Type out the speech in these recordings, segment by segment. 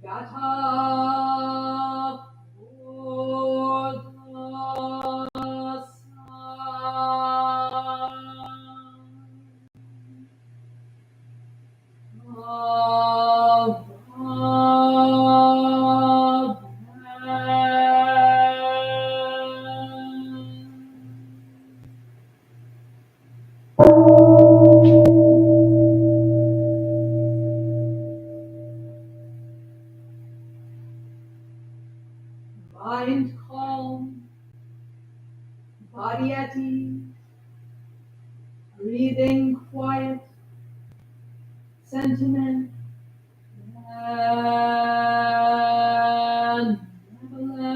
Gata mind calm, body at ease, breathing quiet, sentiment, and Neverland.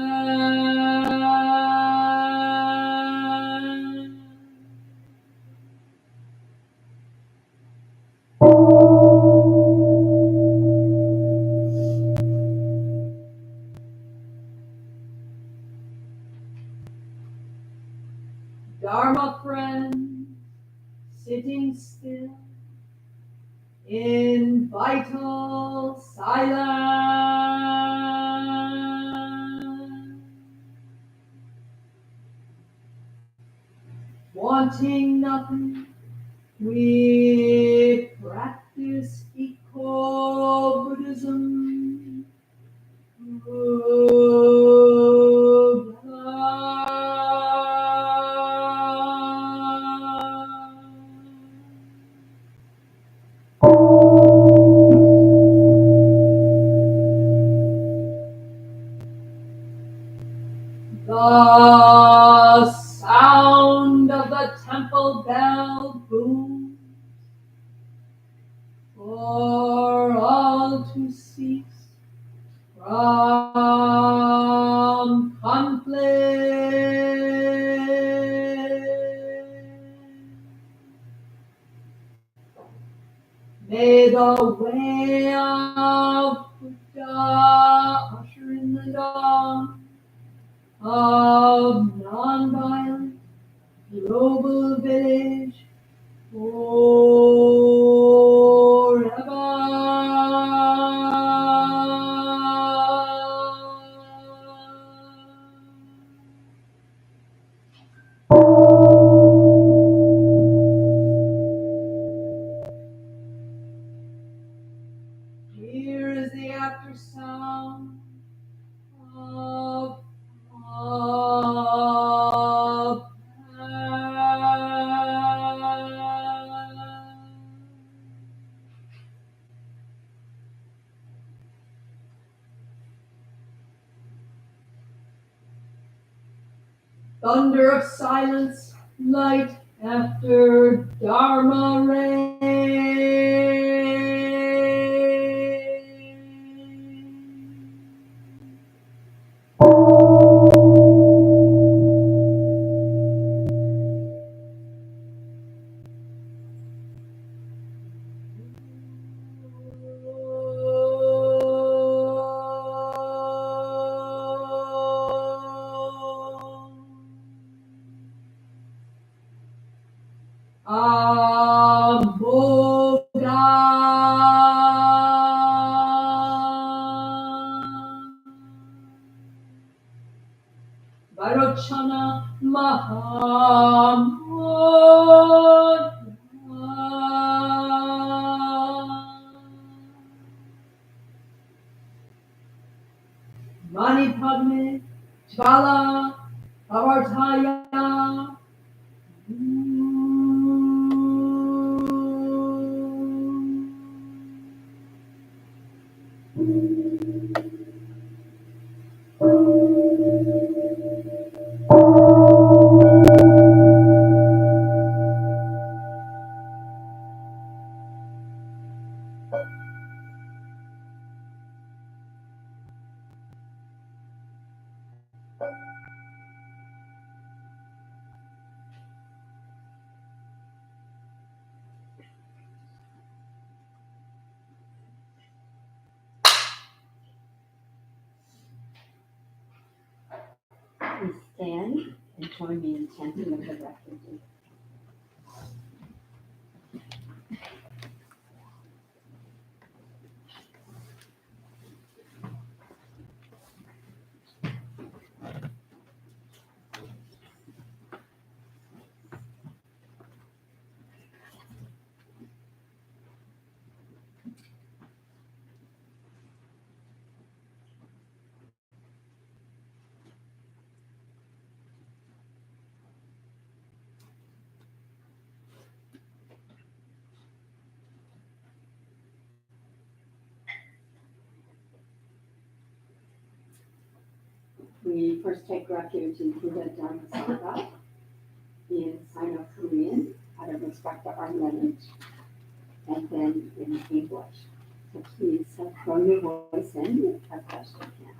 Dharma friend, sitting still in vital silence, wanting nothing, we practice eco-Buddhism. The sound of the temple bell booms for all to cease from conflict. May the way of Buddha usher in the dawn of non-violent global village Here is the after sound of thunder of silence, light after Dharma rain. Vairocana Mahamudra. Mani Padme Jvala Avartaya. stand and join me in chanting of the refuge. We first take refuge in Buddha Dharma Sangha in Sino-Korean out of respect to our lineage, and then in English. So please throw your voice in as best you can.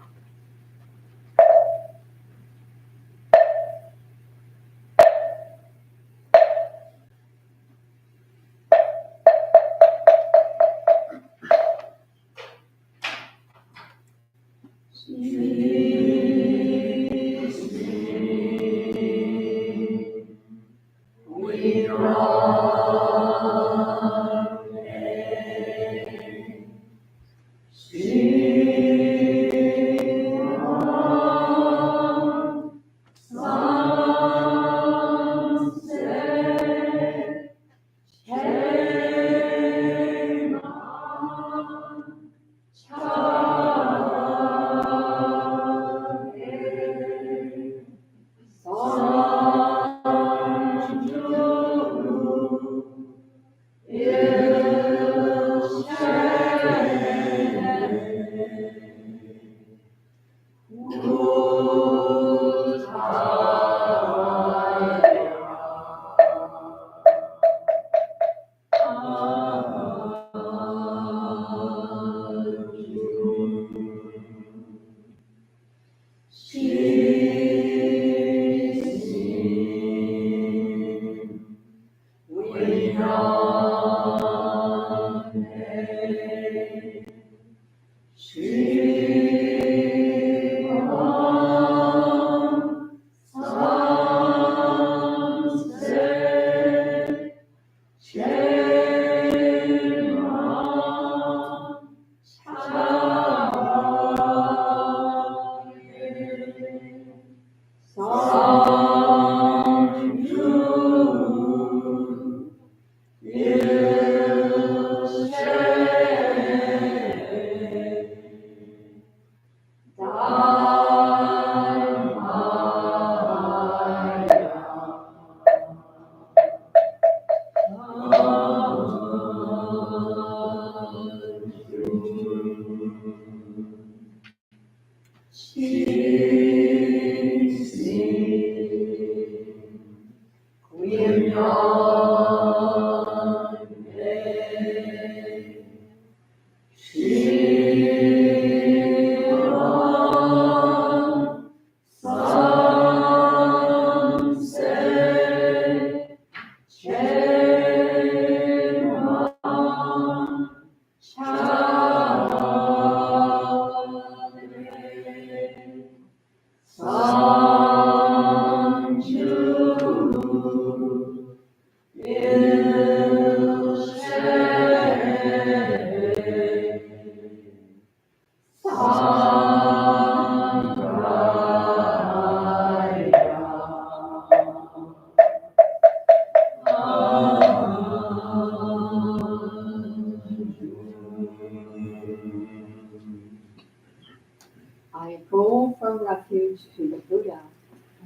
I go for refuge to the Buddha.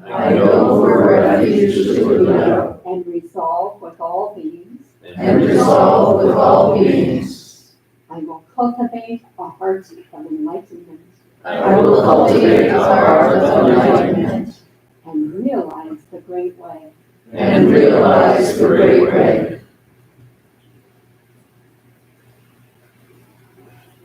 I go for refuge to the Buddha. And resolve with all beings. And resolve with all beings. I will cultivate a heart of enlightenment. I will cultivate a heart of enlightenment. And realize the great way. And realize the great way.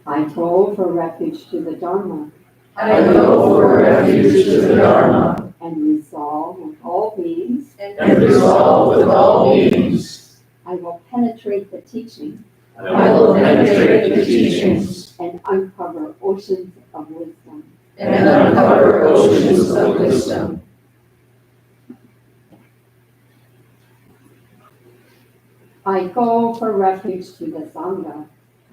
I go for refuge to the Dharma. I go for refuge to the Dharma. And resolve with all beings. And resolve with all beings. I will penetrate the teaching. I will penetrate the teachings. And uncover oceans of wisdom. And uncover oceans of wisdom. I go for refuge to the Sangha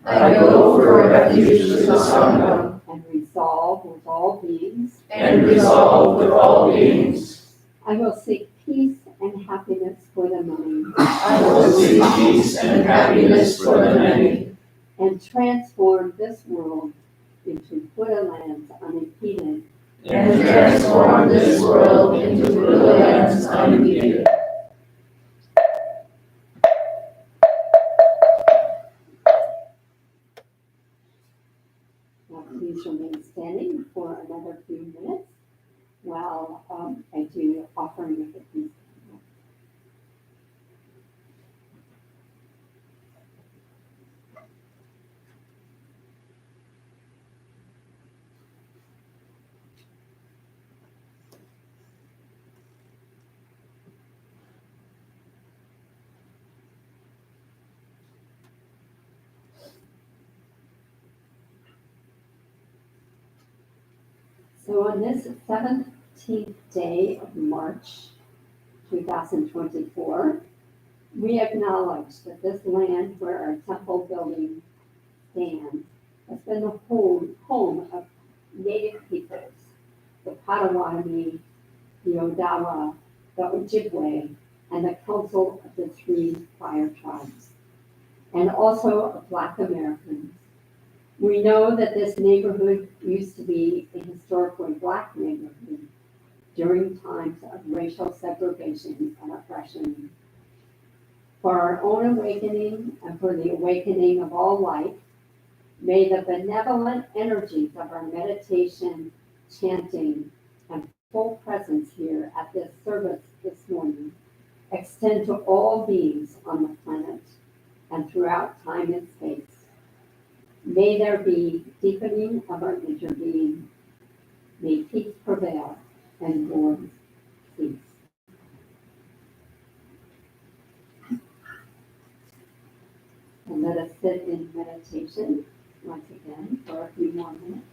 I go for refuge to the Sangha and resolve with all beings. and resolve with all beings. I will seek peace and happiness for the many I will seek peace and happiness for the many and transform this world into Buddha lands unimpeded. and transform this world into Buddha lands unimpeded. Now please remain standing for another few minutes while I do offering of the peace. So on this 17th day of March 2024, we acknowledge that this land where our temple building stands has been the home of Native peoples, the Potawatomi, the Odawa, the Ojibwe, and the Council of the Three Fire Tribes, and also of Black Americans. We know that this neighborhood used to be a historically Black neighborhood during times of racial segregation and oppression. For our own awakening and for the awakening of all life, may the benevolent energies of our meditation, chanting, and full presence here at this service this morning extend to all beings on the planet and throughout time and space. May there be deepening of our interbeing. May peace prevail and wars cease. And let us sit in meditation once again for a few more minutes.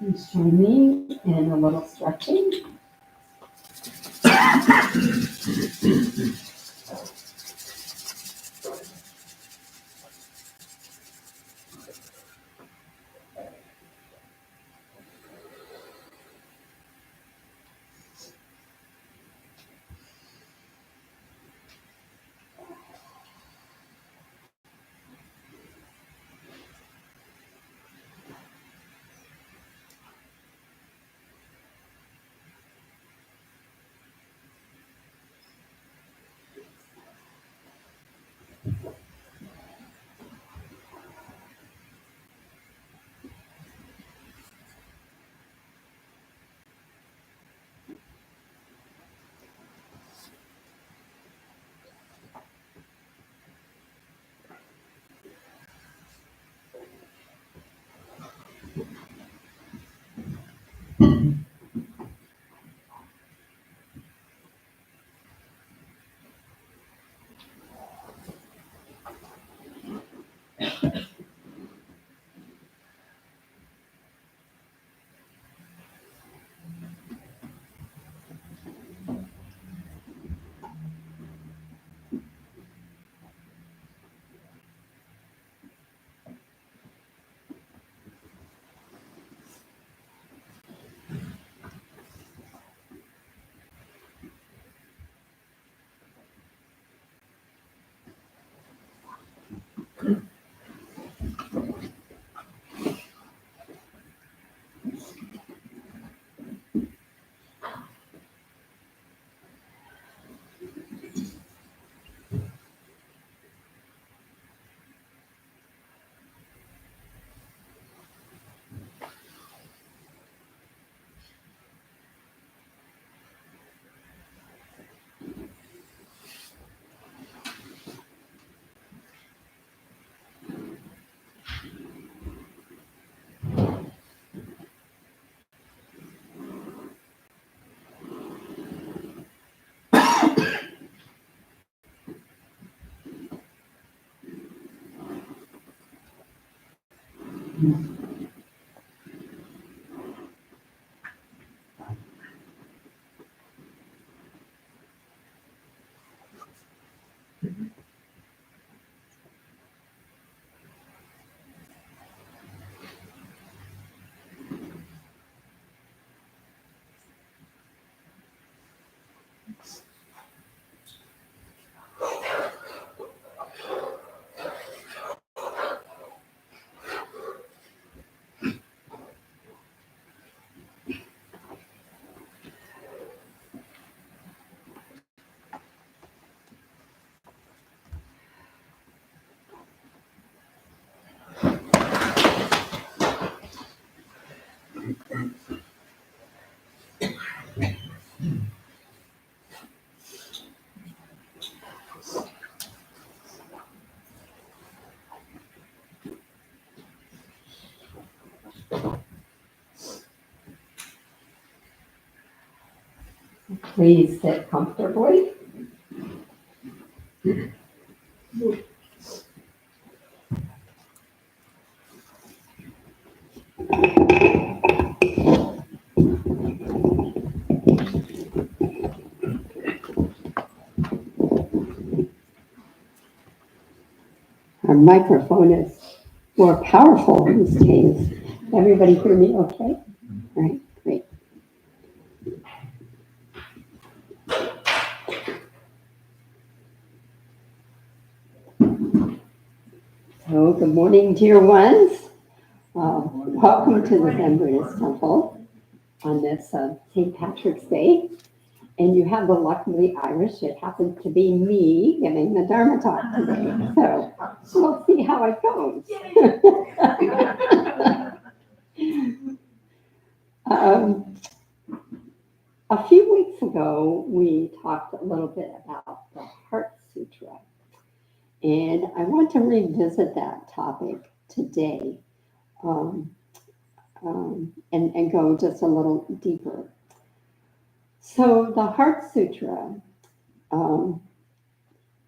Please join me in a little stretching. Please sit comfortably. Our microphone is more powerful these days. Everybody hear me okay? All right, great. So, good morning, dear ones. Welcome to the Zen Buddhist Temple on this St. Patrick's Day. And you have the luckily Irish, it happens to be me giving the Dharma talk today. So we'll see how it goes. A few weeks ago, we talked a little bit about the Heart Sutra. And I want to revisit that topic today and go just a little deeper. So the Heart Sutra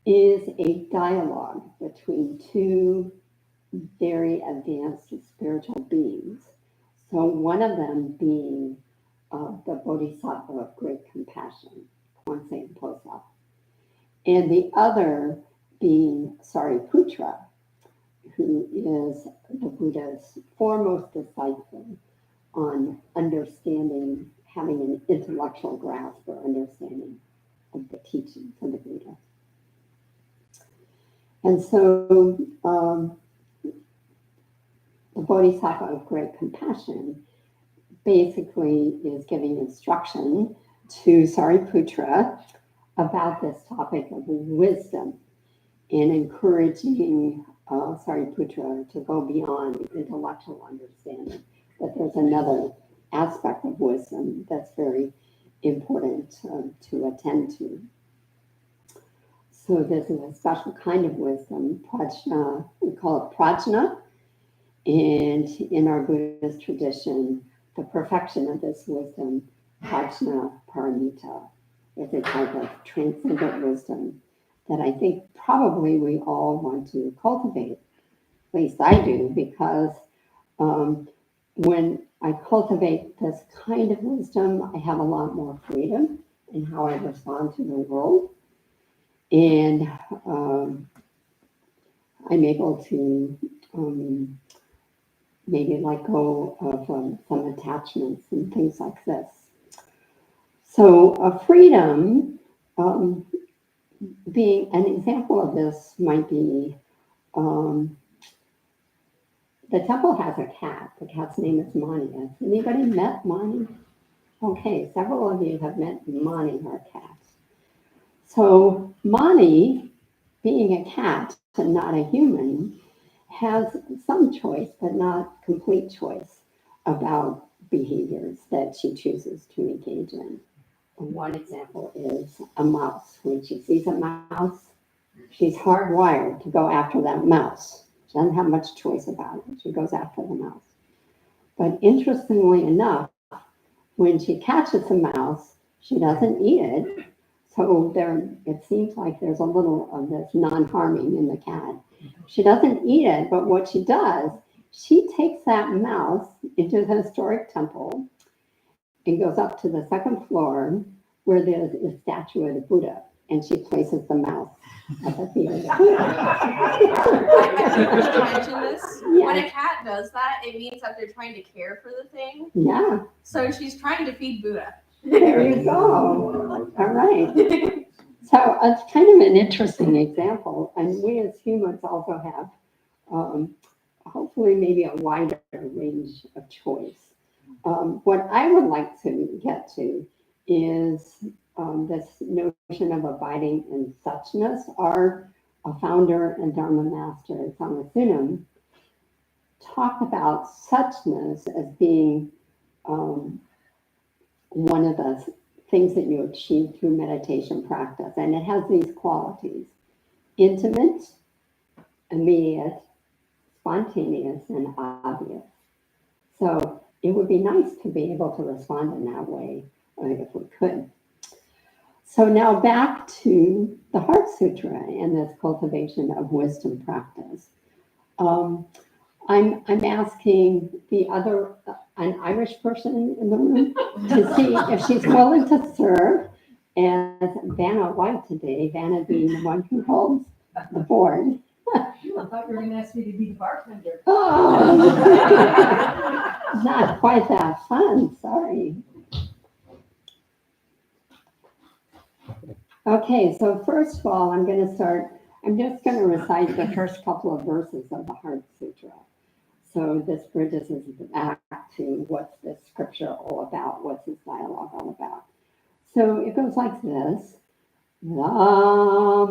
is a dialogue between two very advanced spiritual beings, So one of them being the Bodhisattva of great compassion, Kwanse-Mposa, and the other being Sariputra, who is the Buddha's foremost disciple on understanding, having an intellectual grasp or understanding of the teachings of the Buddha. And so the Bodhisattva of great compassion basically is giving instruction to Sariputra about this topic of wisdom and encouraging Sariputra to go beyond intellectual understanding, that there's another aspect of wisdom that's very important to attend to. So this is a special kind of wisdom, prajna, we call it prajna, and in our Buddhist tradition, the perfection of this wisdom, prajna paramita, is a type of transcendent wisdom that I think probably we all want to cultivate. At least I do, because when I cultivate this kind of wisdom, I have a lot more freedom in how I respond to the world. And I'm able to maybe let go of some attachments and things like this. So freedom, being an example of this might be, the temple has a cat. The cat's name is Mani. Has anybody met Mani? Okay, several of you have met Mani, our cat. So Mani, being a cat and not a human, has some choice, but not complete choice about behaviors that she chooses to engage in. One example is a mouse. When she sees a mouse, she's hardwired to go after that mouse. She doesn't have much choice about it. She goes after the mouse. But interestingly enough, when she catches a mouse, she doesn't eat it. So it seems like there's a little of this non-harming in the cat. She doesn't eat it, but what she does, she takes that mouse into the historic temple and goes up to the second floor where there's a statue of the Buddha, and she places the mouse at the feet of the Buddha. Mention this. Yeah. When a cat does that, it means that they're trying to care for the thing. Yeah, So she's trying to feed Buddha. there you go. All right. So it's kind of an interesting example, and we as humans also have hopefully maybe a wider range of choice. What I would like to get to is this notion of abiding in suchness. Our founder and Dharma master, Samasunam, talked about suchness as being one of the things that you achieve through meditation practice. And it has these qualities: intimate, immediate, spontaneous, and obvious. So it would be nice to be able to respond in that way if we could. So now back to the Heart Sutra and this cultivation of wisdom practice. I'm asking an Irish person in the room to see if she's willing to serve as Vanna White today, Vanna being the one who holds the board. I thought you were going to ask me to be the bartender. Oh, not quite that fun, sorry. Okay, so first of all, I'm just going to recite the first couple of verses of the Heart Sutra. So this bridges us back to what's this scripture all about, what's this dialogue all about. So it goes like this: Namaha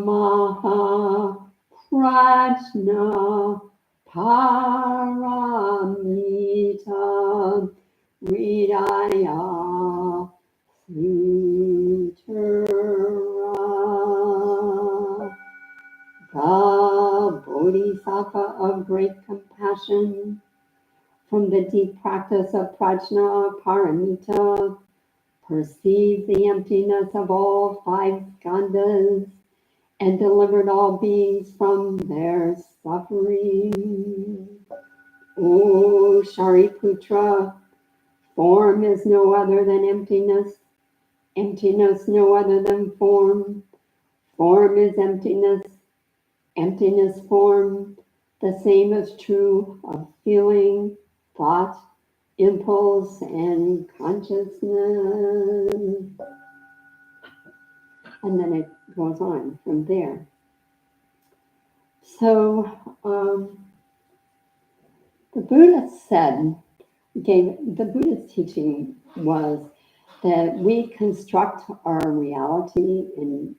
Prajna Paramita Hridaya Sutra. The Bodhisattva of great compassion, from the deep practice of prajna paramita, perceived the emptiness of all five skandhas and delivered all beings from their suffering. O Shariputra, Form is no other than emptiness. Emptiness no other than form. Form is emptiness. Emptiness form. The same is true of feeling, thought, impulse, and consciousness. And then it goes on from there. So the Buddha said, the Buddha's teaching was that we construct our reality in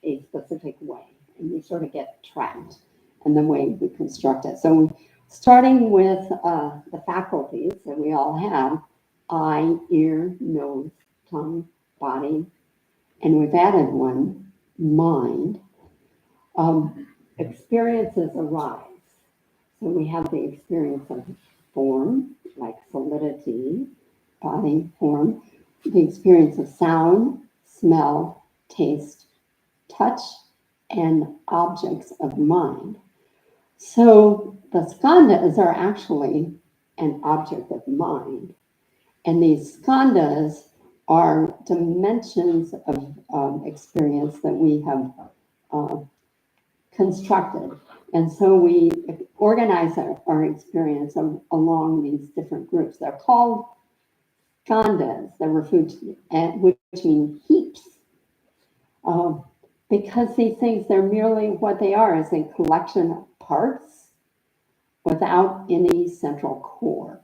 a specific way, and we sort of get trapped in the way we construct it. So starting with the faculties that we all have, eye, ear, nose, tongue, body, and we've added one, mind, experiences arise. So we have the experience of form, like solidity, body, form, the experience of sound, smell, taste, touch, and objects of mind. So the skandhas are actually an object of mind. And these skandhas are dimensions of experience that we have constructed. And so we organize our experience along these different groups. They're called skandhas, which mean heaps. Because these things, they're merely what they are, is a collection of parts without any central core.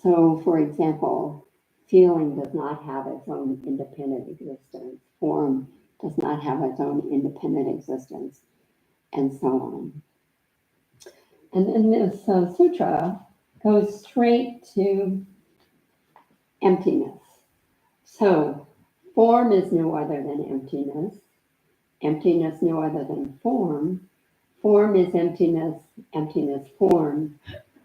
So, for example, feeling does not have its own independent existence. Form does not have its own independent existence, and so on. And then this sutra goes straight to emptiness. So, form is no other than emptiness. Emptiness no other than form. Form is emptiness, emptiness form.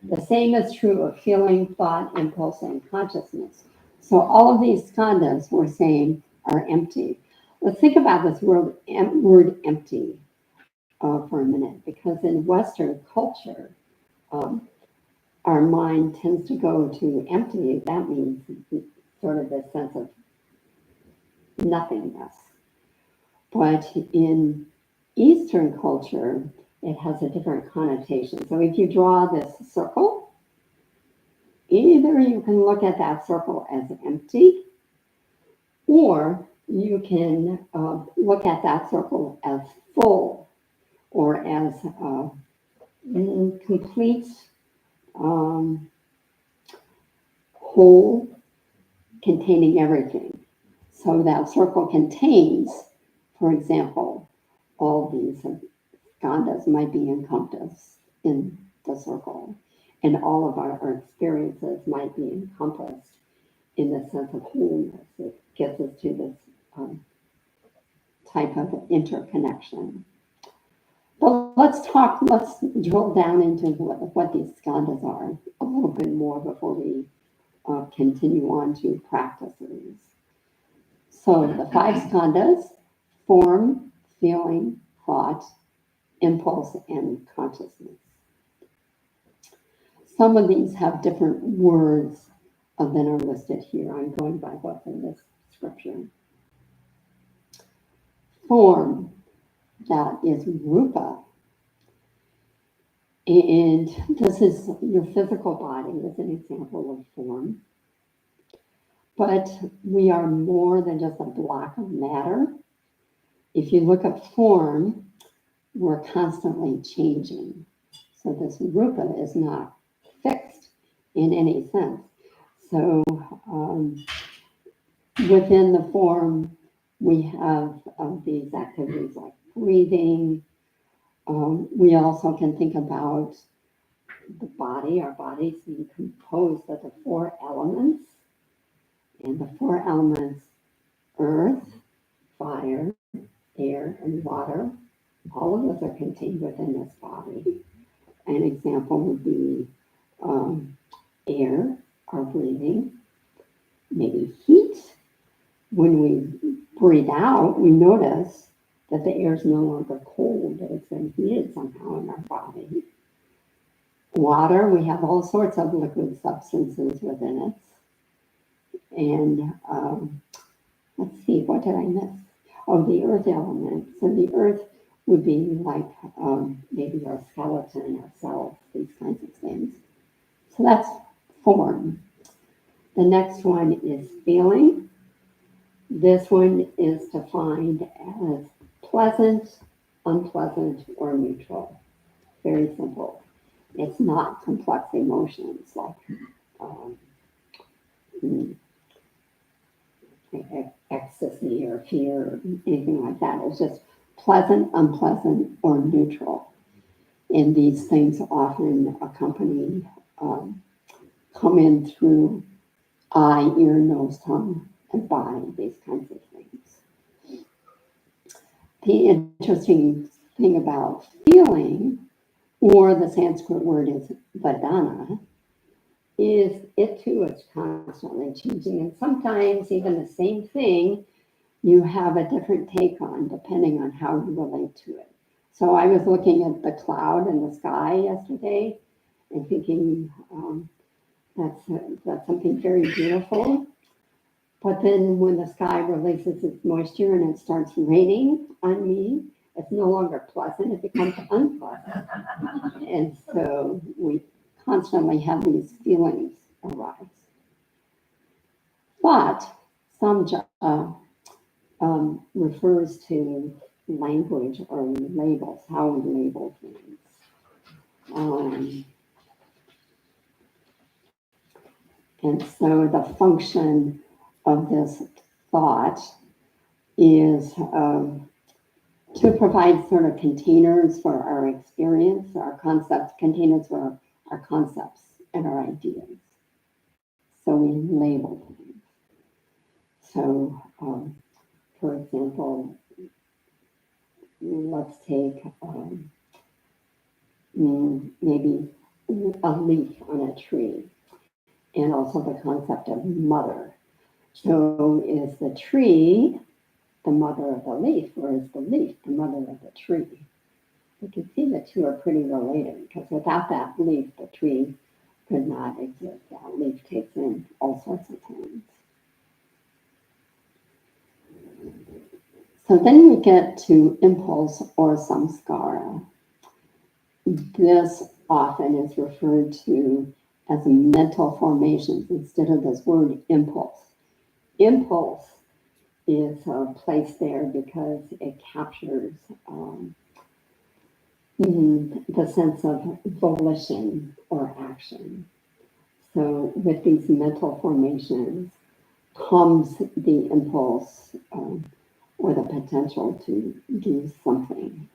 The same is true of feeling, thought, impulse, and consciousness. So all of these skandhas we're saying are empty. Let's think about this word empty for a minute, because in Western culture, our mind tends to go to empty. That means sort of this sense of nothingness. But in Eastern culture, it has a different connotation. So if you draw this circle, either you can look at that circle as empty, or you can look at that circle as full, or as complete, whole, containing everything. So that circle contains, for example, all these skandhas might be encompassed in the circle, and all of our experiences might be encompassed in the sense of wholeness. It gets us to this type of interconnection. But let's drill down into what these skandhas are a little bit more before we continue on to practices. So the 5 skandhas: form, feeling, thought, impulse, and consciousness. Some of these have different words than are listed here. I'm going by what's in this scripture. Form, that is rupa. And this is your physical body as an example of form. But we are more than just a block of matter. If you look at form, we're constantly changing. So this rupa is not fixed in any sense. So within the form, we have these activities like breathing. We also can think about the body, our bodies being composed of the 4 elements. And the 4 elements: earth, fire, air, and water. All of those are contained within this body. An example would be air, our breathing, maybe heat. When we breathe out, we notice that the air is no longer cold, that it's been heated somehow in our body. Water, we have all sorts of liquid substances within it. And let's see, what did I miss? Oh, the earth element. So the earth would be like maybe our skeleton, our cells, these kinds of things. So that's form. The next one is feeling. This one is defined as pleasant, unpleasant, or neutral. Very simple. It's not complex emotions like ecstasy or fear or anything like that. It's just pleasant, unpleasant, or neutral. And these things often accompany, come in through eye, ear, nose, tongue, and body, these kinds of things. The interesting thing about feeling, or the Sanskrit word is vedana, is it too is constantly changing. And sometimes even the same thing you have a different take on depending on how you relate to it. So I was looking at the cloud in the sky yesterday and thinking that's something very beautiful. But then when the sky releases its moisture and it starts raining on me, it's no longer pleasant, it becomes unpleasant. And so we constantly have these feelings arise. But some refers to language or labels, how we label things. And so the function of this thought is to provide sort of containers for our experience, our concepts, containers for our concepts and our ideas. So we label things. So, for example, let's take maybe a leaf on a tree, and also the concept of mother. So is the tree the mother of the leaf, or is the leaf the mother of the tree? You can see the two are pretty related, because without that leaf, the tree could not exist. That leaf takes in all sorts of things. So then we get to impulse or samskara. This often is referred to as mental formations instead of this word impulse. Impulse is placed there because it captures the sense of volition or action. So with these mental formations comes the impulse or the potential to do something.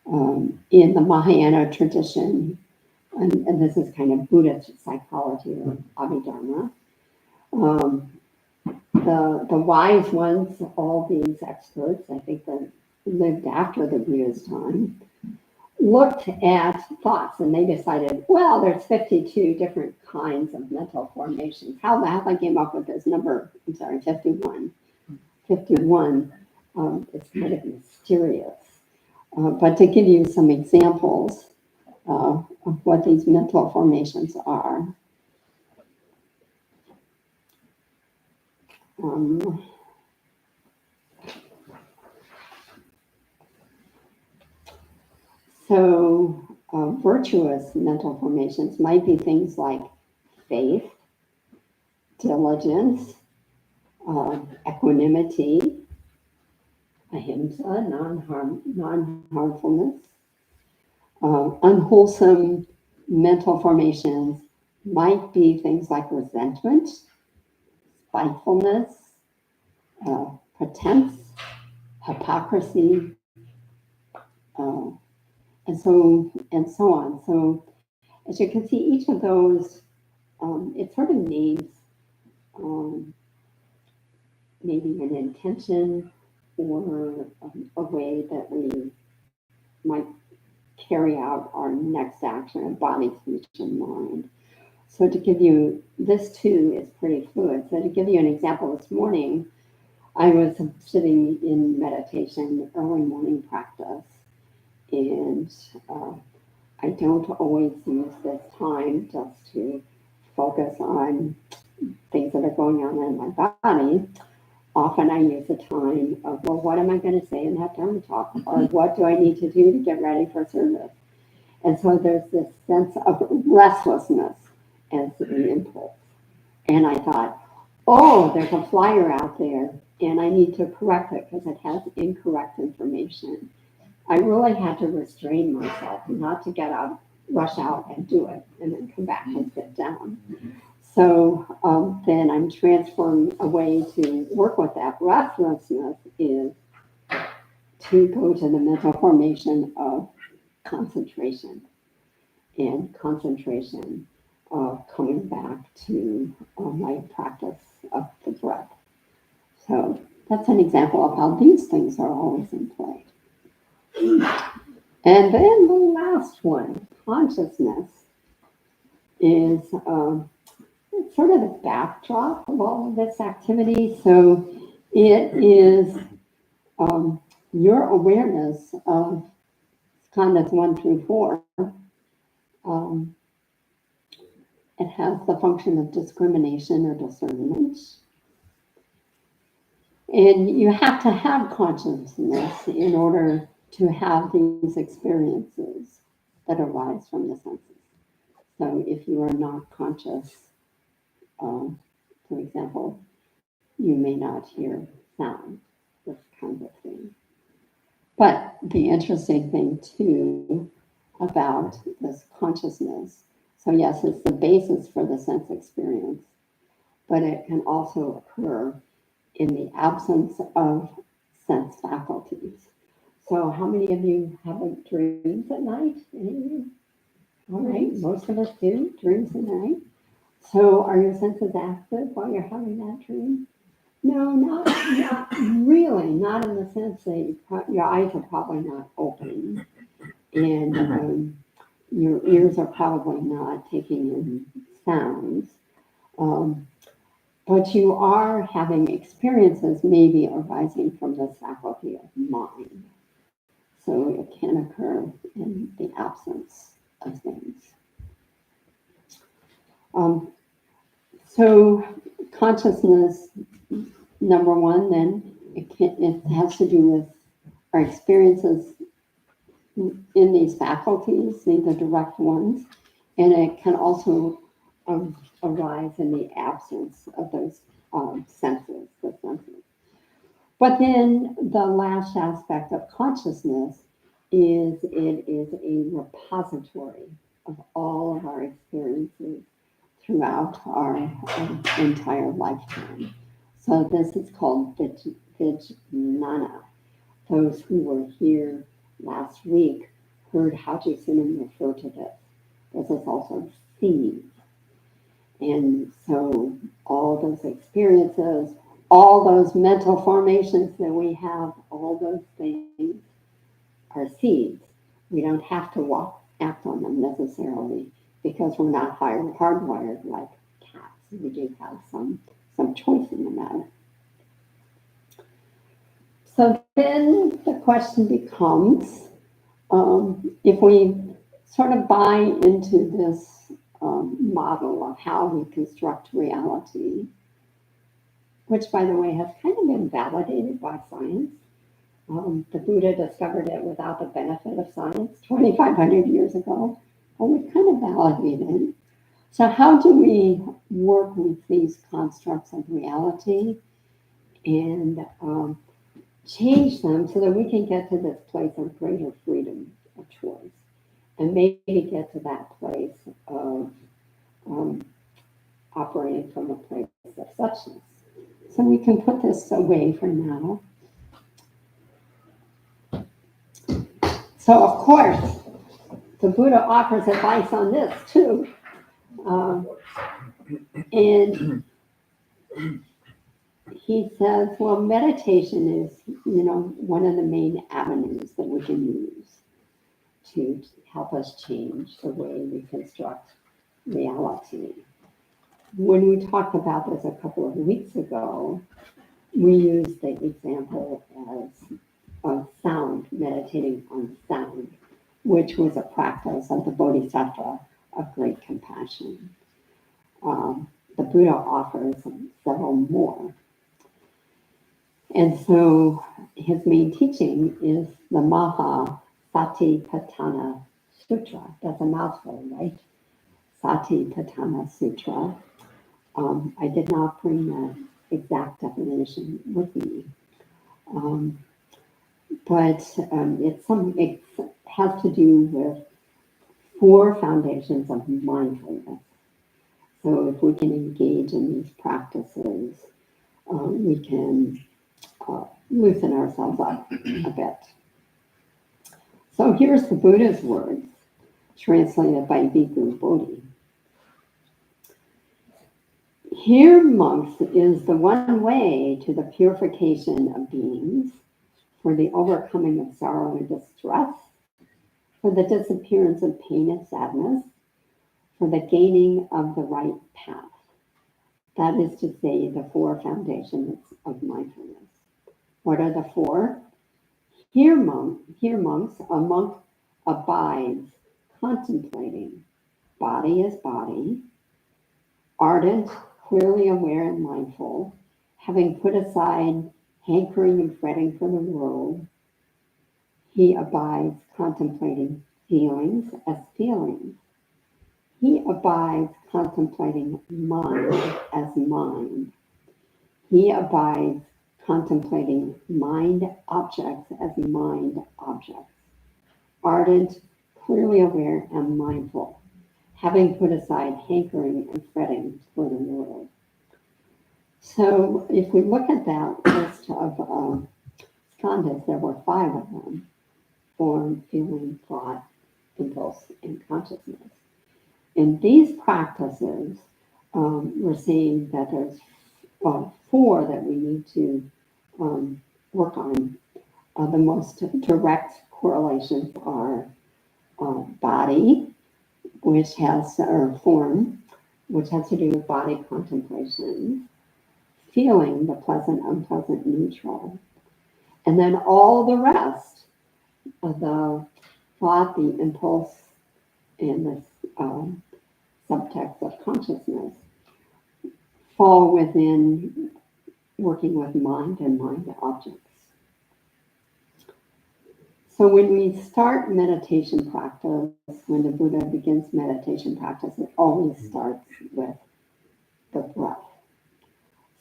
In the Mahayana tradition, and this is kind of Buddhist psychology or Abhidharma, the wise ones, all these experts, I think that lived after the Buddha's time, looked at thoughts and they decided, well, there's 52 different kinds of mental formations. How the hell I came up with this number, 51. 51, it's kind of mysterious. But to give you some examples of what these mental formations are, so virtuous mental formations might be things like faith, diligence, equanimity, ahimsa, non-harmfulness. Unwholesome mental formations might be things like resentment, spitefulness, pretense, hypocrisy, and so on. So as you can see, each of those, it sort of names maybe an intention or a way that we might carry out our next action of body, speech, and mind. So to give you, this too is pretty fluid. So to give you an example, this morning, I was sitting in meditation, early morning practice, and I don't always use this time just to focus on things that are going on in my body. Often I use the time of, well, what am I going to say in that Dharma talk? Or what do I need to do to get ready for service? And so there's this sense of restlessness as the impulse. And I thought, oh, there's a flyer out there and I need to correct it because it has incorrect information. I really had to restrain myself not to get up, rush out and do it, and then come back and sit down. So then I'm transferring a way to work with that restlessness is to go to the mental formation of concentration and concentration coming back to my practice of the breath. So that's an example of how these things are always in play. And then the last one, consciousness, is sort of the backdrop of all of this activity. So it is your awareness of skandhas 1 through 4. It has the function of discrimination or discernment. And you have to have consciousness in order to have these experiences that arise from the senses. So if you are not conscious, for example, you may not hear sound, this kind of thing. But the interesting thing too about this consciousness, so yes, it's the basis for the sense experience, but it can also occur in the absence of sense faculties. So how many of you have dreams at night? Any of you? All right, most of us do, dreams at night. So are your senses active while you're having that dream? No, not really, not in the sense that your eyes are probably not open and your ears are probably not taking in sounds. But you are having experiences maybe arising from the faculty of mind. So it can occur in the absence of things. So consciousness, number one, then it has to do with our experiences in these faculties, the direct ones, and it can also arise in the absence of those senses, the senses. But then the last aspect of consciousness is it is a repository of all of our experiences throughout our entire lifetime. So this is called Vijnana. Those who were here last week heard Haji Sunim refer to this. This is also seed. And so all those experiences, all those mental formations that we have, all those things are seeds. We don't have to act on them necessarily because we're not hardwired like cats. We do have some choice in the matter. So then the question becomes, if we sort of buy into this model of how we construct reality, which by the way has kind of been validated by science. The Buddha discovered it without the benefit of science 2,500 years ago, but we kind of validated it. So how do we work with these constructs of reality and change them so that we can get to this place of greater freedom of choice and maybe get to that place of operating from a place of suchness. So we can put this away for now. So of course, the Buddha offers advice on this too. And he says, well, meditation is, one of the main avenues that we can use to help us change the way we construct reality. When we talked about this a couple of weeks ago, we used the example of sound, meditating on sound. which was a practice of the Bodhisattva of great compassion. The Buddha offers several more. And so his main teaching is the Maha Satipatthana Sutra. That's a mouthful, right? Satipatthana Sutra. I did not bring the exact definition with me. But it has to do with 4 foundations of mindfulness. So if we can engage in these practices, we can loosen ourselves up a bit. So here's the Buddha's words, translated by Bhikkhu Bodhi. Here, monks, is the one way to the purification of beings, for the overcoming of sorrow and distress, for the disappearance of pain and sadness, for the gaining of the right path. That is to say, the 4 foundations of mindfulness. What are the 4? Here, monks, a monk abides contemplating body as body, ardent, clearly aware and mindful, having put aside hankering and fretting for the world. He abides contemplating feelings as feelings. He abides contemplating mind as mind. He abides contemplating mind objects as mind objects. Ardent, clearly aware, and mindful, having put aside hankering and fretting for the world. So if we look at that list of skandhas, there were 5 of them: form, feeling, thought, impulse, and consciousness. In these practices, we're seeing that there's 4 that we need to work on. The most direct correlations are body, which has, or form, which has to do with body contemplation, feeling, the pleasant, unpleasant, neutral, and then all the rest of the thought, the impulse, and the subtext of consciousness fall within working with mind and mind objects. So when we start meditation practice, when the Buddha begins meditation practice, it always starts with the breath.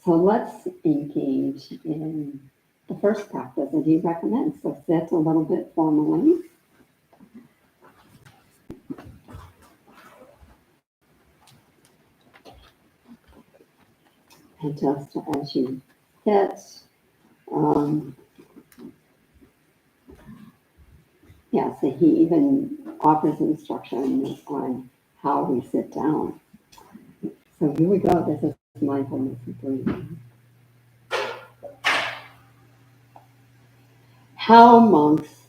So let's engage in the first practice that he recommends. So sit a little bit formally. And just as you sit, so he even offers instructions on how we sit down. So here we go. This is mindfulness of breathing. How, monks,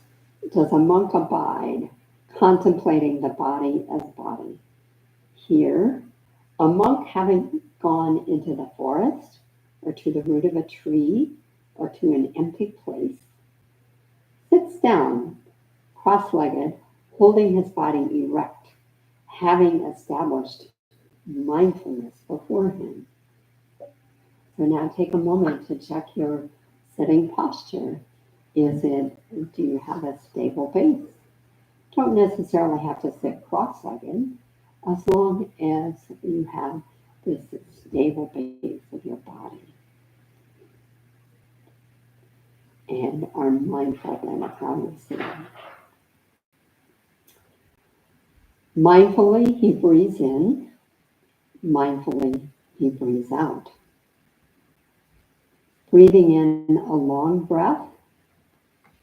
does a monk abide contemplating the body as body? Here, a monk having gone into the forest, or to the root of a tree, or to an empty place, sits down, cross-legged, holding his body erect, having established mindfulness before him. So now take a moment to check your sitting posture. Do you have a stable base? Don't necessarily have to sit cross-legged, as long as you have this stable base of your body. And are mindful then of how you sit. Mindfully, he breathes in. Mindfully, he breathes out. Breathing in a long breath,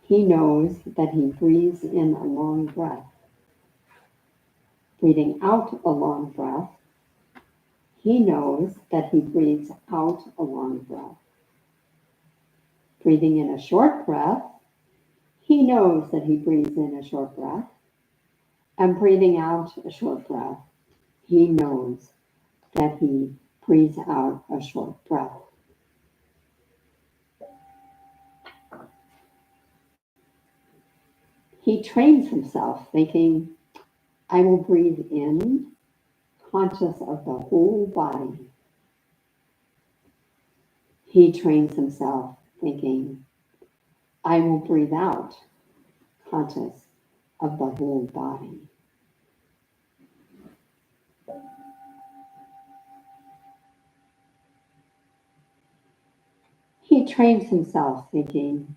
he knows that he breathes in a long breath. Breathing out a long breath, he knows that he breathes out a long breath. Breathing in a short breath, he knows that he breathes in a short breath. And breathing out a short breath, he knows that he breathes out a short breath. He trains himself thinking, I will breathe in, conscious of the whole body. He trains himself thinking, I will breathe out, conscious of the whole body. He trains himself thinking,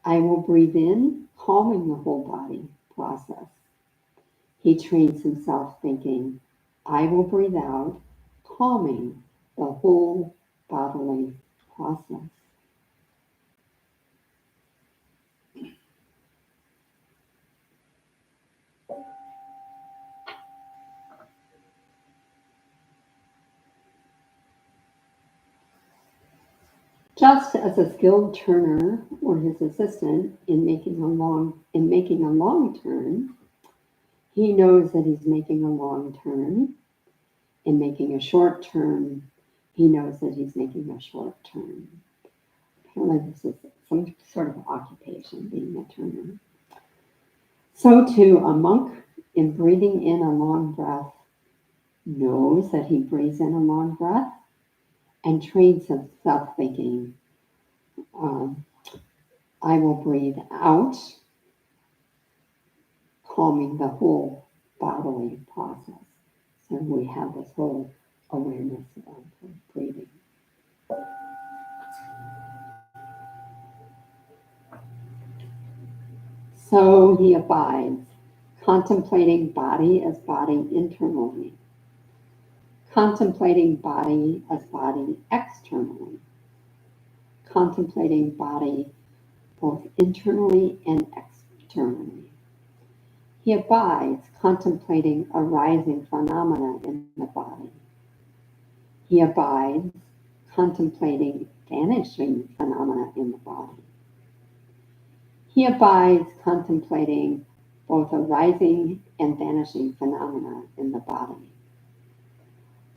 I will breathe in, calming the whole body process. He trains himself thinking, I will breathe out, calming the whole bodily process. Just as a skilled turner or his assistant in making a long turn, he knows that he's making a long turn. In making a short turn, he knows that he's making a short turn. Apparently this is some sort of occupation, being a turner. So too, a monk in breathing in a long breath knows that he breathes in a long breath and trains himself thinking, I will breathe out, calming the whole bodily process. So we have this whole awareness of breathing. So he abides, contemplating body as body internally, contemplating body as body externally, contemplating body both internally and externally. He abides, contemplating arising phenomena in the body. He abides, contemplating vanishing phenomena in the body. He abides, contemplating both arising and vanishing phenomena in the body.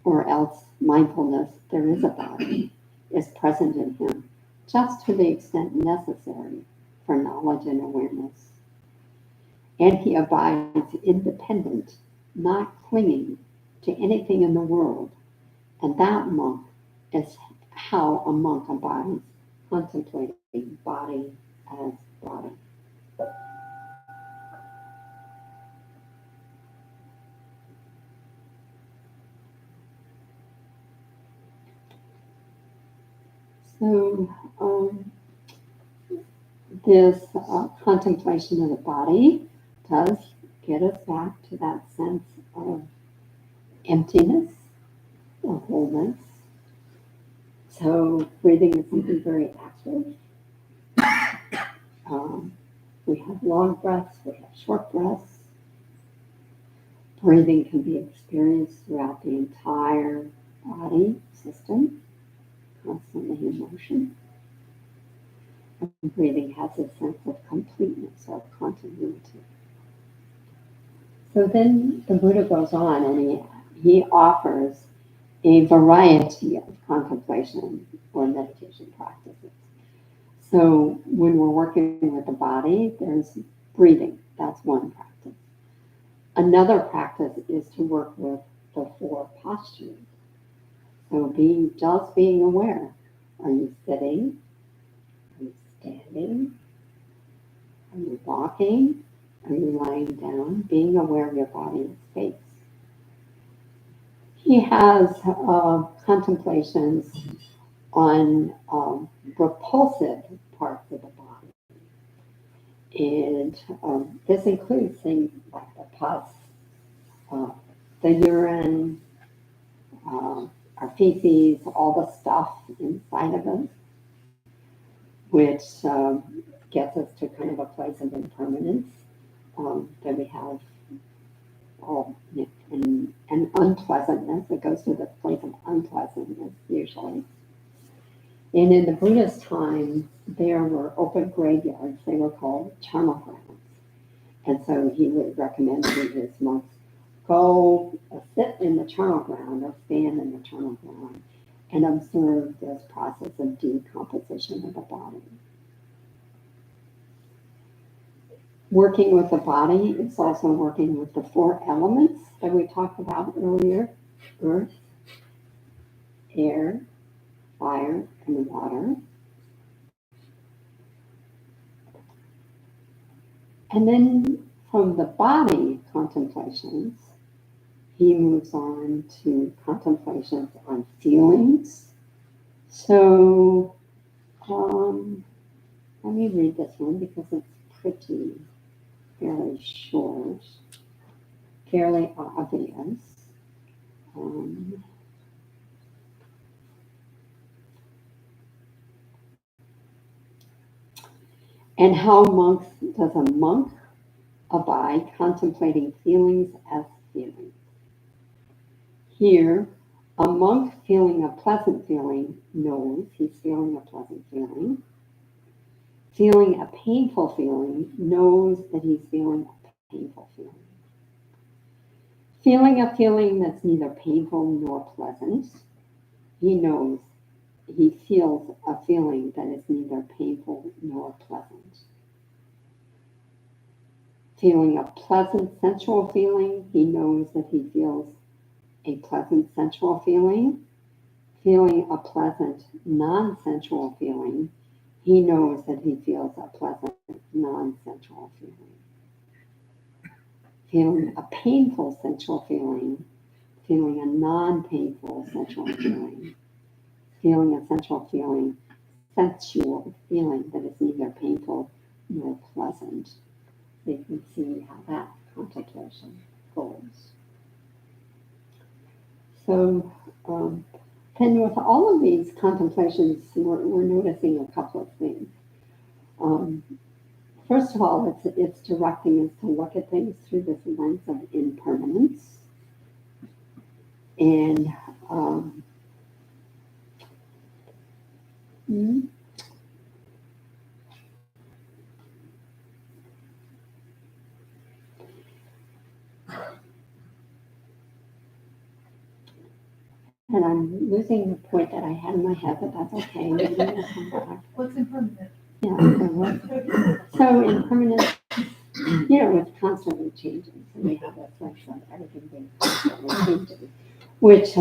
Or else mindfulness, there is a body, is present in him, just to the extent necessary for knowledge and awareness. And he abides independent, not clinging to anything in the world. And that monk is how a monk abides, contemplating body as body. So this contemplation of the body does get us back to that sense of emptiness, of wholeness. So breathing is something very active. We have long breaths, we have short breaths. Breathing can be experienced throughout the entire body system, constantly in motion. And breathing has a sense of completeness or continuity. So then the Buddha goes on and he offers a variety of contemplation or meditation practices. So when we're working with the body, there's breathing. That's one practice. Another practice is to work with the 4 postures. So being aware. Are you sitting? Are you standing? Are you walking? Are you lying down? Being aware of your body and space. He has contemplations on repulsive parts of the body. And this includes things like the pus, the urine, our feces, all the stuff inside of us, which gets us to kind of a place of impermanence, that we have all and unpleasantness. It goes to this place of unpleasantness usually. And in the Buddha's time, there were open graveyards. They were called charnel grounds. And so he would recommend to his monks, go sit in the charnel ground or stand in the charnel ground and observe this process of decomposition of the body. Working with the body is also working with the four elements that we talked about earlier: earth, air, fire, and water. And then from the body contemplations, he moves on to contemplations on feelings. So let me read this one because it's pretty, fairly short, fairly obvious. And how does a monk abide contemplating feelings as feelings? Here, a monk feeling a pleasant feeling knows he's feeling a pleasant feeling. Feeling a painful feeling knows that he's feeling a painful feeling. Feeling a feeling that's neither painful nor pleasant, he knows he feels a feeling that is neither painful nor pleasant. Feeling a pleasant sensual feeling, he knows that he feels a pleasant sensual feeling. Feeling a pleasant non-sensual feeling, he knows that he feels a pleasant non-sensual feeling. Feeling a painful sensual feeling, feeling a non-painful sensual feeling. Feeling a sensual feeling that is neither painful nor pleasant. You can see how that contemplation goes. So then with all of these contemplations, we're noticing a couple of things. First of all, it's directing us to look at things through this lens of impermanence. And and I'm losing the point that I had in my head, but that's okay. Maybe it'll come back. What's impermanent? Yeah. So impermanence, it's constantly changing. So we have this sense of everything being constantly changing, which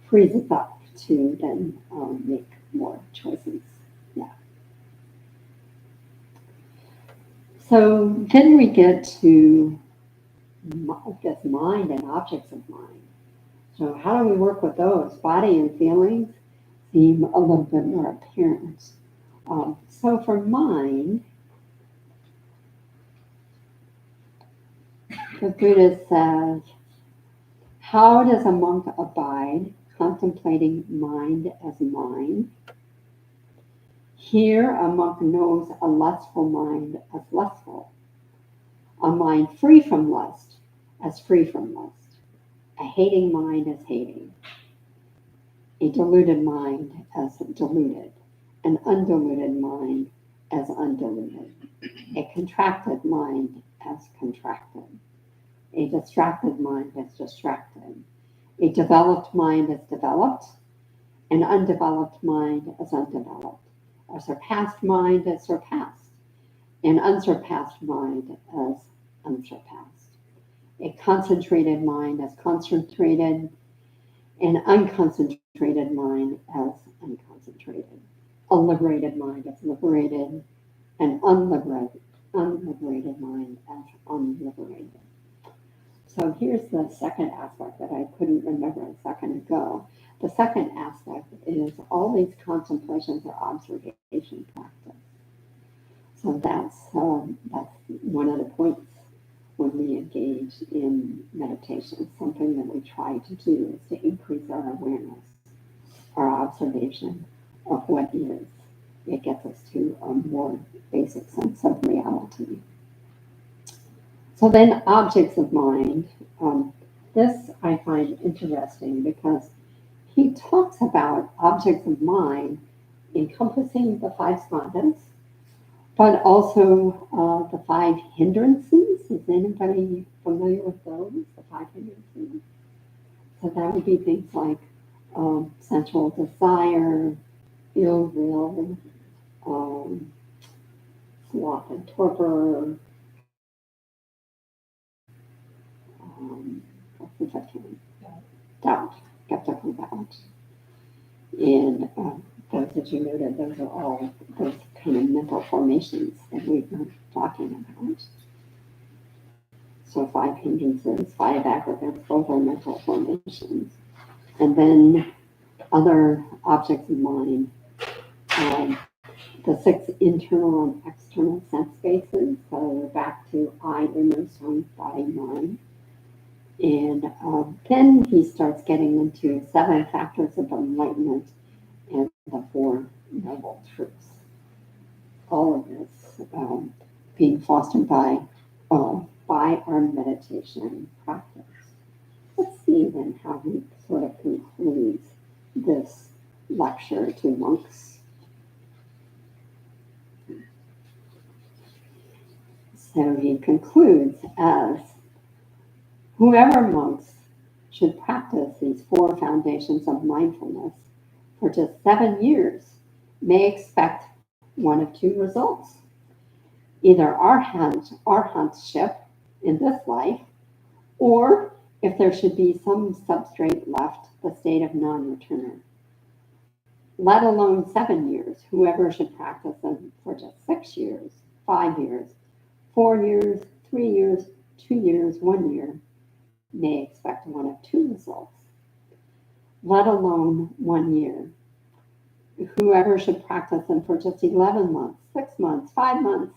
frees us up to then make more choices. Yeah. So then we get to this mind and objects of mind. So how do we work with those? Body and feelings seem a little bit more apparent. So for mind, the Buddha says, how does a monk abide contemplating mind as mind? Here a monk knows a lustful mind as lustful, a mind free from lust as free from lust, a hating mind as hating, a deluded mind as deluded, an undiluted mind as undiluted, a contracted mind as contracted, a distracted mind as distracted, a developed mind as developed, an undeveloped mind as undeveloped, a surpassed mind as surpassed, an unsurpassed mind as unsurpassed, a concentrated mind as concentrated, an unconcentrated mind as unconcentrated, a liberated mind as liberated, an unliberated mind as unliberated. So here's the second aspect that I couldn't remember a second ago. The second aspect is all these contemplations are observation practice. So that's one of the points when we engage in meditation. Something that we try to do is to increase our awareness, our observation of what is. It gets us to a more basic sense of reality. So then objects of mind. This I find interesting because he talks about objects of mind encompassing the five skandhas, but also the five hindrances. Is anybody familiar with those, the five hindrances? So that would be things like sensual desire, ill will, sloth and torpor, skeptical doubt. And those that you noted, those are all those kind of mental formations that we've been talking about. So 5 hindrances, 5 aggregates, both are mental formations. And then other objects of mind, the 6 internal and external sense bases. So we're back to I, inner, soul, body, mind. And then he starts getting into 7 factors of enlightenment and the 4 noble truths. All of this being fostered by our meditation practice. Let's see then how he sort of concludes this lecture to monks. So he concludes as, whoever monks should practice these 4 foundations of mindfulness for just 7 years may expect one of 2 results. Either arhantship in this life, or if there should be some substrate left, the state of non-returner. Let alone 7 years, whoever should practice them for just 6 years, 5 years, 4 years, 3 years, 2 years, 1 year, may expect one of 2 results. Let alone 1 year. Whoever should practice them for just 11 months, 6 months, 5 months,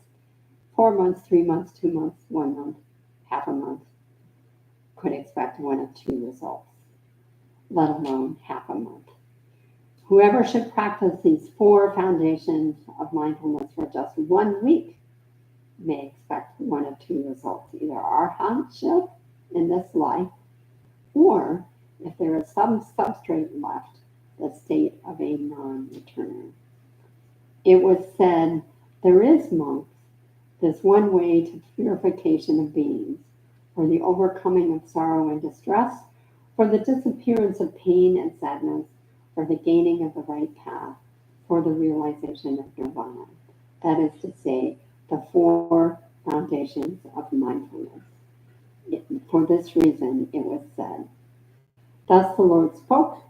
4 months, 3 months, 2 months, 1 month, half a month, could expect one of 2 results, let alone half a month. Whoever should practice these 4 foundations of mindfulness for just 1 week may expect one of 2 results, either arhantship in this life, or if there is some substrate left, the state of a non-returner. It was said, there is, monks, this one way to purification of beings, for the overcoming of sorrow and distress, for the disappearance of pain and sadness, for the gaining of the right path, for the realization of nirvana. That is to say, the 4 foundations of mindfulness. For this reason, it was said, thus the Lord spoke,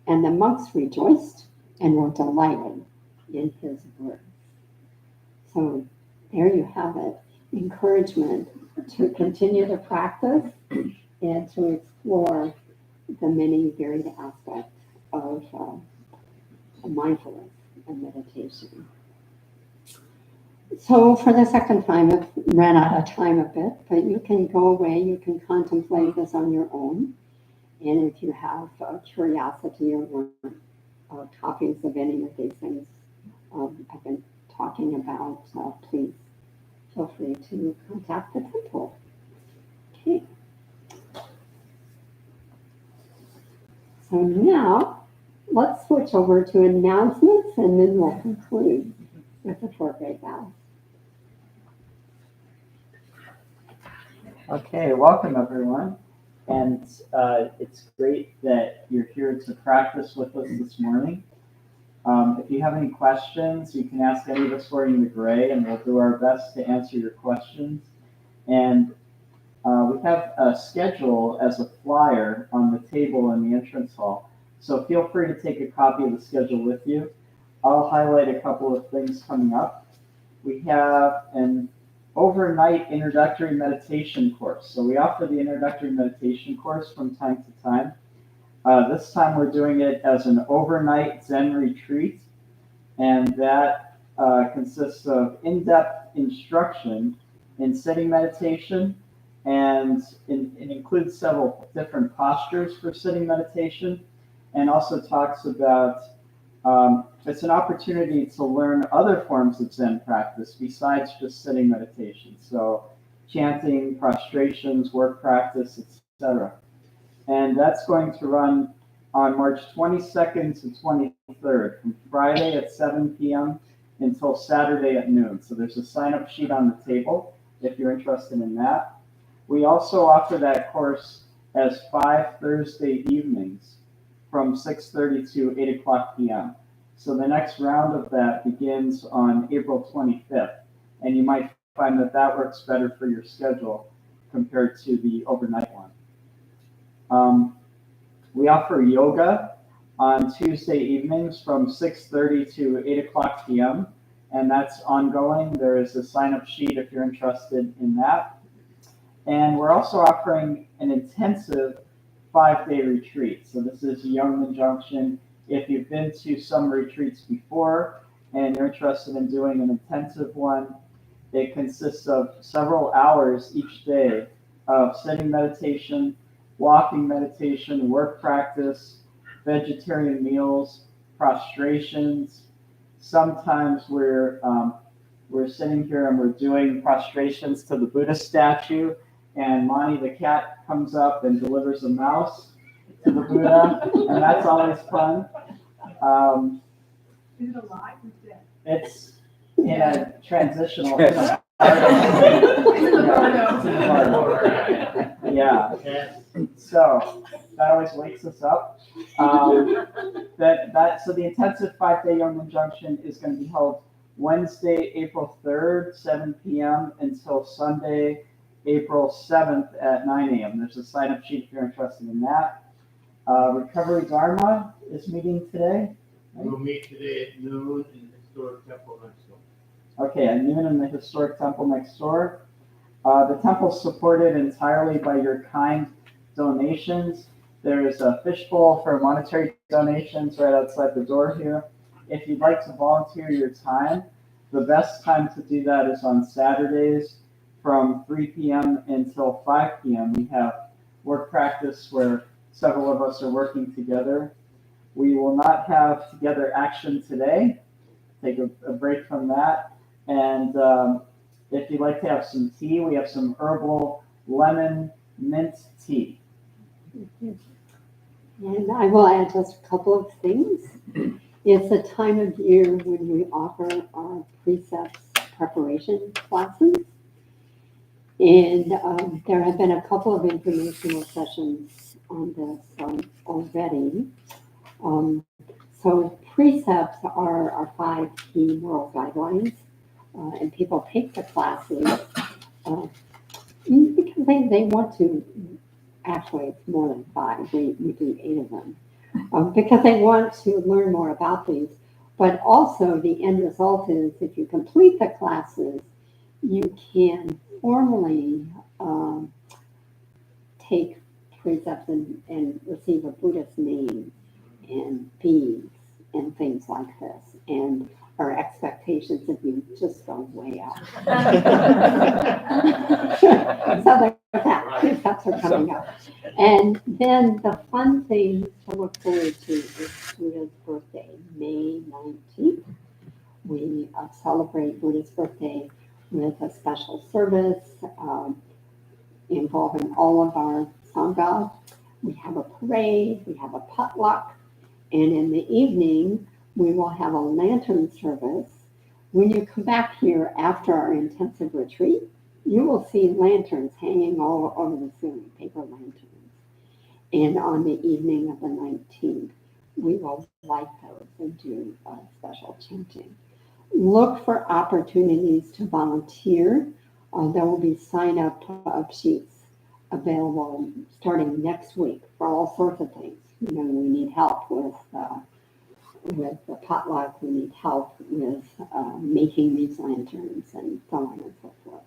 and the monks rejoiced and were delighted in his words. So there you have it, encouragement to continue to practice and to explore the many varied aspects of mindfulness and meditation. So for the second time, I've ran out of time a bit, but you can go away, you can contemplate this on your own. And if you have curiosity or want copies of any of these things I've been talking about, please feel free to contact the temple. Okay. So now let's switch over to announcements, and then we'll conclude with the 4 great vows. Okay, welcome everyone. And it's great that you're here to practice with us this morning. If you have any questions, you can ask any of us wearing the gray, and we'll do our best to answer your questions. And we have a schedule as a flyer on the table in the entrance hall. So feel free to take a copy of the schedule with you. I'll highlight a couple of things coming up. We have an overnight introductory meditation course. So we offer the introductory meditation course from time to time. This time we're doing it as an overnight Zen retreat, and that consists of in-depth instruction in sitting meditation, and it includes several different postures for sitting meditation, and also talks about it's an opportunity to learn other forms of Zen practice besides just sitting meditation. So chanting, prostrations, work practice, etc. And that's going to run on March 22nd to 23rd, from Friday at 7 p.m. until Saturday at noon. So there's a sign-up sheet on the table if you're interested in that. We also offer that course as 5 Thursday evenings from 6:30 to 8 o'clock p.m. So the next round of that begins on April 25th, and you might find that that works better for your schedule compared to the overnight one. We offer yoga on Tuesday evenings from 6:30 to 8 o'clock p.m. and that's ongoing. There is a sign-up sheet if you're interested in that. And we're also offering an intensive 5-day retreat. So this is Youngman Junction. If you've been to some retreats before and you're interested in doing an intensive one, it consists of several hours each day of sitting meditation, walking meditation, work practice, vegetarian meals, prostrations. Sometimes we're sitting here and we're doing prostrations to the Buddha statue, and Monty the cat comes up and delivers a mouse to the Buddha, and that's always fun. Is it alive or dead? It's in a transitional. Yeah. So that always wakes us up. So the intensive 5-day Youngman Junction is going to be held Wednesday, April 3rd, 7 p.m. until Sunday, April 7th at 9 a.m. There's a sign-up sheet if you're interested in that. Recovery Dharma is meeting today. We'll meet today at noon in the historic temple next door. Okay, at noon in the historic temple next door. The temple's supported entirely by your kind donations. There's a fishbowl for monetary donations right outside the door here. If you'd like to volunteer your time, the best time to do that is on Saturdays from 3 p.m. until 5 p.m. We have work practice where several of us are working together. We will not have together action today. Take a break from that. And if you'd like to have some tea, we have some herbal lemon mint tea. And I will add just a couple of things. It's a time of year when we offer our precepts preparation classes. And there have been a couple of informational sessions on this already. So precepts are our 5 key moral guidelines. And people take the classes because they want to. Actually, it's more than 5. We do 8 of them because they want to learn more about these. But also, the end result is if you complete the classes, you can formally take precepts and receive a Buddhist name and beads and things like this. And our expectations of you just go way up. So there's that. Precepts are coming up. And then the fun thing to look forward to is Buddha's birthday, May 19th. We celebrate Buddha's birthday with a special service involving all of our Sangha. We have a parade, we have a potluck, and in the evening, we will have a lantern service. When you come back here after our intensive retreat, you will see lanterns hanging all over the ceiling, paper lanterns. And on the evening of the 19th, we will light those and do special chanting. Look for opportunities to volunteer. There will be sign-up sheets available starting next week for all sorts of things. You know, we need help with the potluck, we need help with making these lanterns and so on and so forth.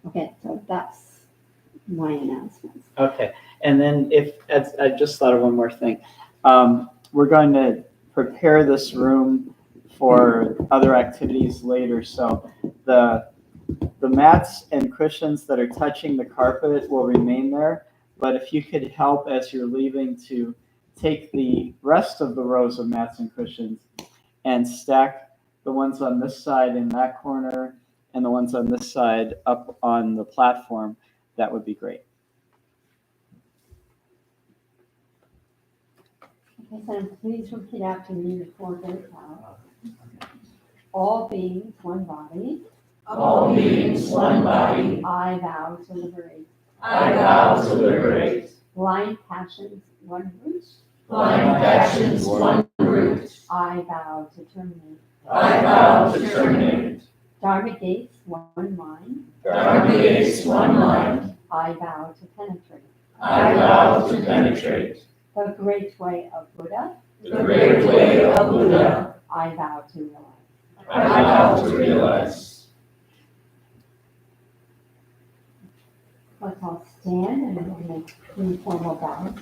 Okay, so that's my announcements. Okay, and then I just thought of one more thing. We're going to prepare this room for other activities later. So the mats and cushions that are touching the carpet will remain there. But if you could help as you're leaving to take the rest of the rows of mats and cushions and stack the ones on this side in that corner and the ones on this side up on the platform, that would be great. Okay, so please repeat after me before we vow. All beings, one body. All beings, one body. I vow to liberate. I vow to liberate. Blind passions, one root. Blind passions, one root. I vow to terminate. I vow to terminate. Dharma gates, one mind. Dharma gates, one mind. I vow to penetrate. I vow to penetrate the great way of Buddha. the great way of Buddha. I vow to realize. I vow to realize. Let's all stand and we'll make three formal vows.